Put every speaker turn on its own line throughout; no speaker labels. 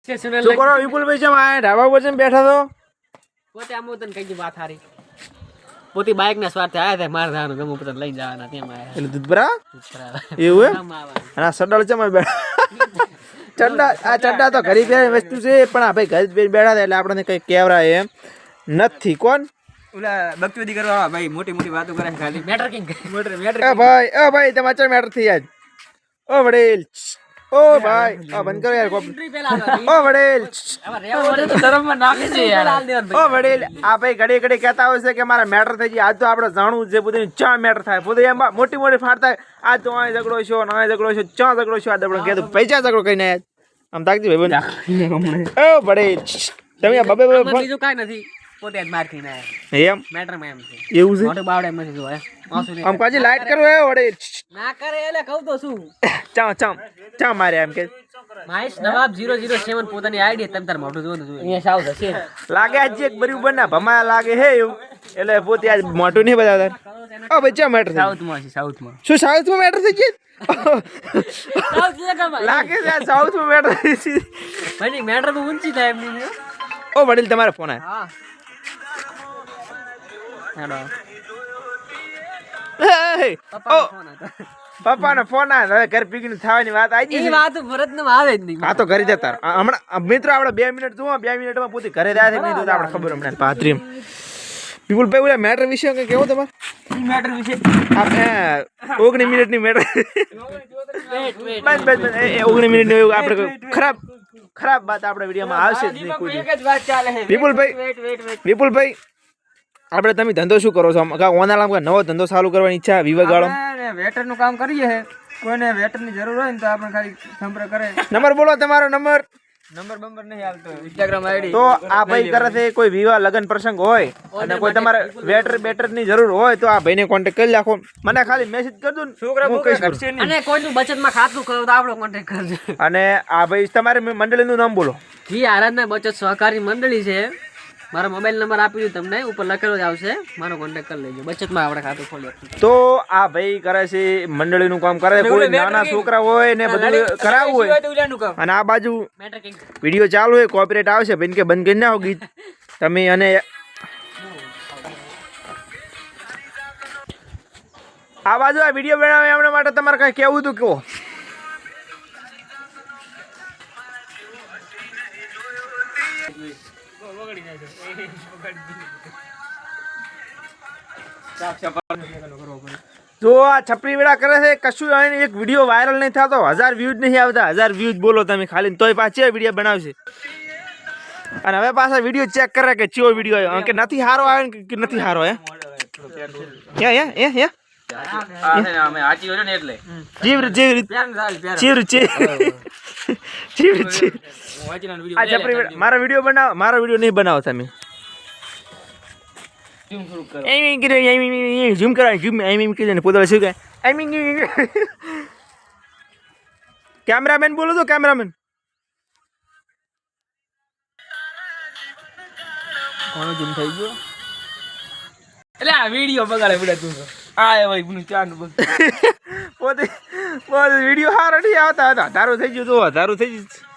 શું કરો વિપુલભાઈ છે ઢાબા પર છે બેઠા તો
પોતે આમ તને કઈ વાત હારી પોતે બાઇક ના સ્વાર્થે આયા હતા માર ધાનું ગમો પોતે લઈ જવાના તેમ આયા
એટલે દૂધભરા એવું એમ અને આ સડળ છે મારે ચડ્ડા તો ઘરી પહેરી વસ્તુ છે પણ આ ભાઈ ઘરે બેઠા હતા એટલે આપણને કઈ કેવરાય એમ નથી કોણ
ઓલા બકચોદી કરવા ભાઈ મોટી મોટી વાતો કરે ખાલી
મેટર કિંગ
એ ભાઈ તમે અચાર મેટર થઈ યાર ઓ વડેલ ઓ ભાઈ આ બંધ કરો યાર ઓ વડેલ
ધર્મમાં નાખે છે યાર
ઓ વડેલ આ ભાઈ ઘડી ઘડી કહેતા હોય છે કે મારા મેટર થઈ જાય આજ તો આપણે જાણવું છે બધું ચા મેટર થાય બધું એમાં મોટી મોટી ફાટ થાય આજ તો અહીં ઝઘડો છો અહીં ઝઘડો છો ચા ઝઘડો છો આ દબડો કહેતું પૈસા ઝઘડો કહીને આમ તાકજી ભાઈ બંધ ઓ વડેલ તમે બબે
બીજું કાઈ નથી પોતે જ માર ખીને
એમ
મેટર માં એમ છે
એવું છે
મોટો બાવડે એમ છે જો
આમ કાજી લાઈટ કરો એ વડેલ
ના કરે એટલે કહું તો શું
ચા મારે એમ કે
માઈસ નવાબ 007 પોતાની આઈડી તમે તાર મોઢું જોવાનું જોઈએ અહીંયા સાવ થશે
લાગે આજે એક બરાબર ના ભમાયા લાગે હે એવું એટલે પોતે આજ મોટું નહીં બતાવતા ઓ ભાઈ ચા મેટર
સાઉથમાં છે સાઉથમાં
શું સાઉથમાં મેટર થઈ ગઈ લાગે છે આ સાઉથમાં મેટર થઈ ગઈ
ભાઈ મેટર તો ઊંચી થાય એમની
ઓ વડીલ તમારો ફોન આવ્યો
હા હેડો
પપ્પાનો ફોન આવ્યો હવે ઘર પીકની થવાની વાત આવી
એ વાત ભરત ને આવે જ નહીં
આ તો ઘરે જતા હમણાં મિત્રો આપણે 2 મિનિટ જુઓ 2 મિનિટમાં પોતે ઘરે જાય છે નહીં તો આપણે ખબર હમણાં પાત્રી પીપુલ ભાઈ ઓલા મેટર વિશે કઈ કેવું તમારે
મેટર વિશે
આપણે 19 મિનિટની મેટર બસ 19 મિનિટની આપણે ખરાબ વાત આપણે વિડીયોમાં આવશે જ નહીં કોઈ
એક જ વાત ચાલે છે
વિપુલભાઈ આપણે તમે ધંધો શું કરો છો ઓનાલામાં નવો ધંધો ચાલુ કરવાની ઈચ્છા વિવેક વાળો
વેટર નું કામ કરીએ છે કોઈને વેટર ની જરૂર હોય ને તો આપણે ખાલી સંપર્ક કરે
નંબર બોલો તમારો નંબર
બંબર નહીં હાલતો ઇન્સ્ટાગ્રામ આઈડી
તો આ ભાઈ કરે છે કોઈ વિવાહ લગ્ન પ્રસંગ હોય અને કોઈ તમારે વેટર ની જરૂર હોય તો આ ભાઈને કોન્ટેક્ટ કરી રાખો મને ખાલી મેસેજ કરજો ને હું કહીશ
અને કોઈનું બચતમાં ખાતું કરો તો આપણો કોન્ટેક્ટ કરજો
અને આ ભાઈ તમારે મંડળીનું નામ બોલો
જી આરાધના બચત સહકારી મંડળી છે મારો મોબાઈલ નંબર આપી દઉં તમને ઉપર લખેલો જ આવશે મારો કોન્ટેક્ટ કરી લેજો બચતમાં આપણે ખાતું ખોલી
તો આ ભાઈ કરે છે મંડળીનું કામ કરે છે કોઈ નાના છોકરા હોય ને બધું કરાવવું હોય અને આ બાજુ
મેટર કિંગ
વિડીયો ચાલુ હોય કોપીરાઇટ આવશે બેન કે બંધ કરી નાખો ગીત તમે અને આ બાજુ આ વિડીયો બનાવે એમના માટે તમારે કઈ કેવું હતું કહો જો આ છપરી વેળા કરે છે કશું એક વિડીયો વાયરલ નહીં થતો 1000 વ્યૂઝ નહીં આવતા 1000 વ્યૂઝ બોલો તમે ખાલી તોય પાછી વિડીયો બનાવશે અને હવે પાછા વિડીયો ચેક કરે કે ચિયો વિડીયો આવ્યો કે નથી સારો આવે કે નથી સારો હે મારો વિડીયો નહીં બનાવો તમે ઝૂમ કરાય ઝૂમ કીધું પોતા શું કે કેમેરામેન બોલો તો કેમેરામેન
કોનો ઝૂમ થઈ ગયો એટલે આ વિડિયો બગાડે બડા તું આ ભાઈ bunu ચાનું બગ
પોતે વિડીયો હારો નહીં આવતા હતા ધારું થઈ ગયું તો ધારું થઈ ગયું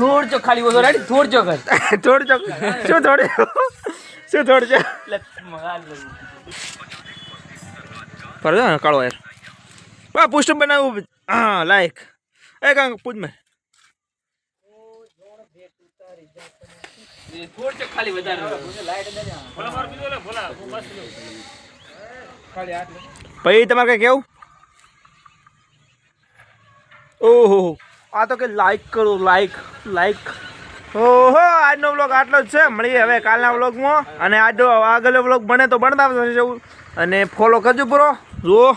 થોડ ચો ખાલી ઓસો રેડી થોડ ચો કર
થોડ ચો શું થોડ ચો પર ને કાળો યાર વાહ પુષ્ટ બનાવું હા લાઈક એ કાંગ પૂછ મે
થોડ ચો ખાલી વધારે
ભાઈ તમારે કઈ કેવું ઓહો આ તો કે લાઈક કરો લાઈક ઓહો આજનો વ્લોગ આટલો જ છે મળીએ હવે કાલના વ્લોગમાં અને આજનો આગળનો વ્લોગ બને તો બનતા જવું અને ફોલો કરજો પૂરો જુઓ